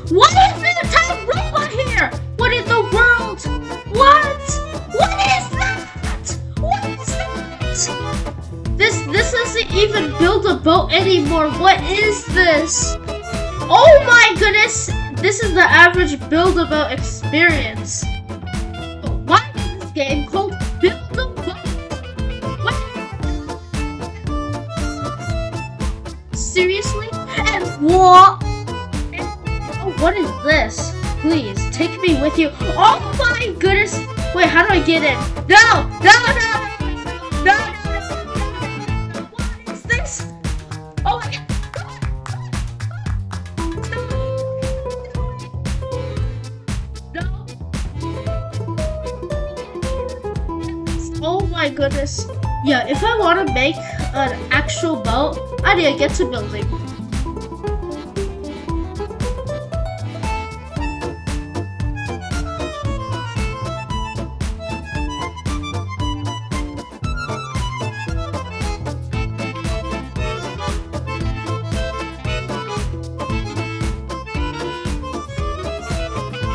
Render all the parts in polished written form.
What is the entire robot here? What in the world? What? What is that? What is that? This doesn't even build a boat anymore. What is this? Oh my goodness! This is the average build a boat experience. Why is this game called Build a Boat? What? Seriously? And what? Oh, what is this? Please take me with you. Oh my goodness! Wait, how do I get in? No! No! No! No! No! What is this? Oh my god! Oh my goodness. Yeah, if I want to make an actual boat, I need to get to building.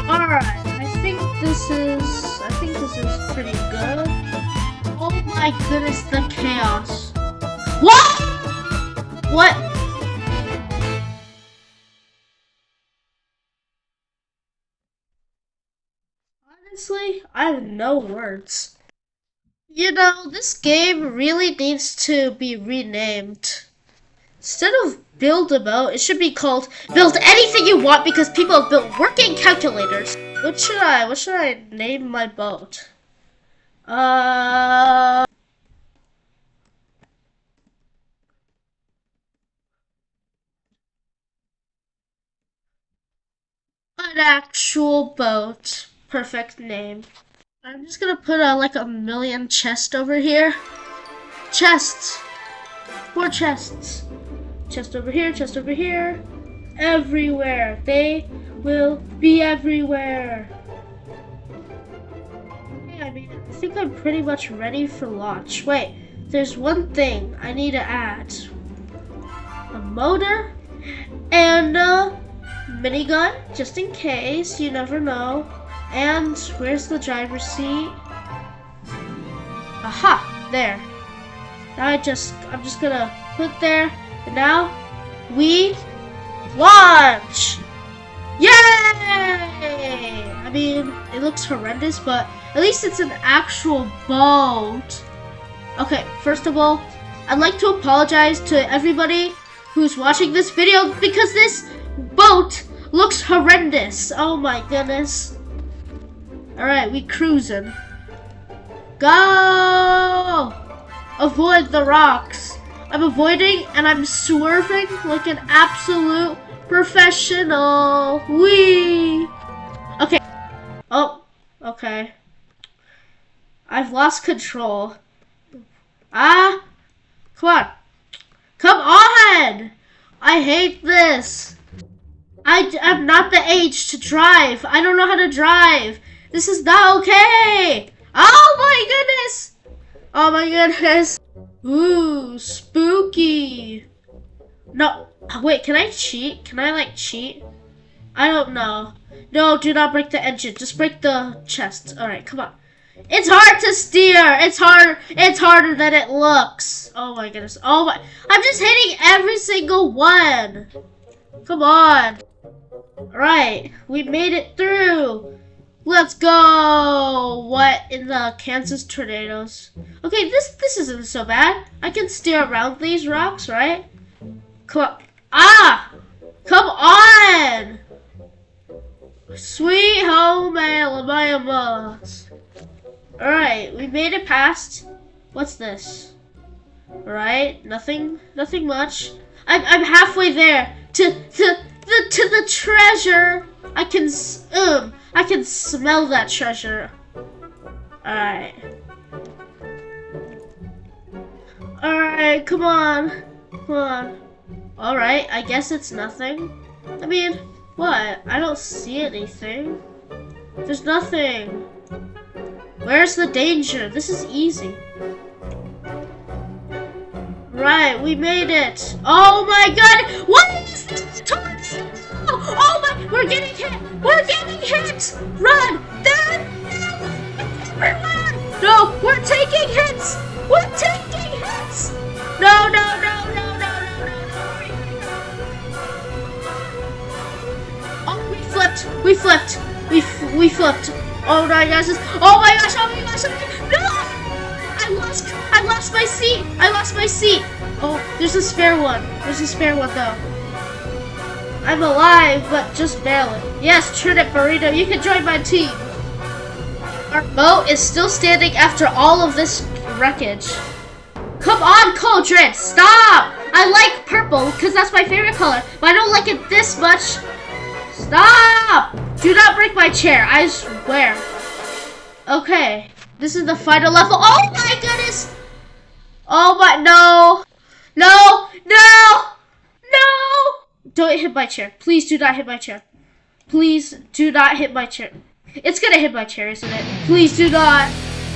Alright, I think this is pretty good. Oh my goodness, the chaos. What? What? Honestly, I have no words. You know, this game really needs to be renamed. Instead of build a boat, it should be called build anything you want because people have built working calculators. What should I name my boat? An actual boat. Perfect name. I'm just gonna put like a million chests over here. Chests. More chests. Chest over here, chest over here. Everywhere. They will be everywhere. Okay, I mean, I think I'm pretty much ready for launch. Wait, there's one thing I need to add. A motor and a minigun, just in case, you never know. And where's the driver's seat? Aha, there. Now I'm just gonna put there, and now we launch! Yay! I mean, it looks horrendous, but at least it's an actual boat. Okay, first of all, I'd like to apologize to everybody who's watching this video because this boat looks horrendous. Oh my goodness. Alright, we cruising. Go! Avoid the rocks. I'm avoiding and I'm swerving like an absolute professional. Whee! Okay. Oh, okay. I've lost control. Ah! Come on. Come on! I hate this. I'm not the age to drive. I don't know how to drive. This is not okay. Oh my goodness. Oh my goodness. Ooh, spooky. No, wait, can I cheat? Can I like cheat? I don't know. No, do not break the engine. Just break the chest. All right, come on. It's hard to steer. It's harder than it looks. Oh my goodness. Oh my. I'm just hitting every single one. Come on. All right, we made it through. Let's go! What in the Kansas tornadoes? Okay, this isn't so bad. I can steer around these rocks, right? Come on. Ah! Come on! Sweet home Alabama. Alright, we made it past. What's this? Alright, nothing much. I'm halfway there to the treasure. I can smell that treasure. Alright. Alright, come on. Come on. Alright, I guess it's nothing. I mean, what? I don't see anything. There's nothing. Where's the danger? This is easy. Right, we made it. Oh my god! What is this tornado? Oh my We're getting hit! We're getting hit! Run! Dad! Run! No! We're taking hits! We're taking hits! No, no, no, no, no, no, no, no! Oh, we flipped! We flipped! We flipped! Oh my gosh! Oh my gosh! Oh my gosh! No! I lost my seat! I lost my seat! Oh, there's a spare one. There's a spare one though. I'm alive, but just barely. Yes, Trinip Burrito, you can join my team. Our boat is still standing after all of this wreckage. Come on, Cauldron, stop! I like purple because that's my favorite color, but I don't like it this much. Stop! Do not break my chair, I swear. Okay, this is the final level. Oh my goodness! Oh my, no! No! No! No! Don't hit my chair. Please do not hit my chair. Please do not hit my chair. It's gonna hit my chair, isn't it? Please do not.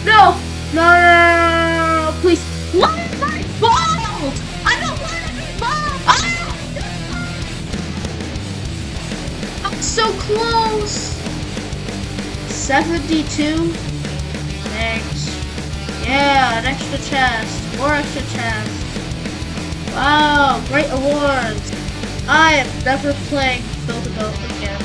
No! No, no, no, no, no. Please. Let it be bald! I don't want to be bald! Ah! I'm so close! 72? Thanks. Yeah, an extra chest. More extra chests. Wow, great awards. I am never playing Build a Boat again.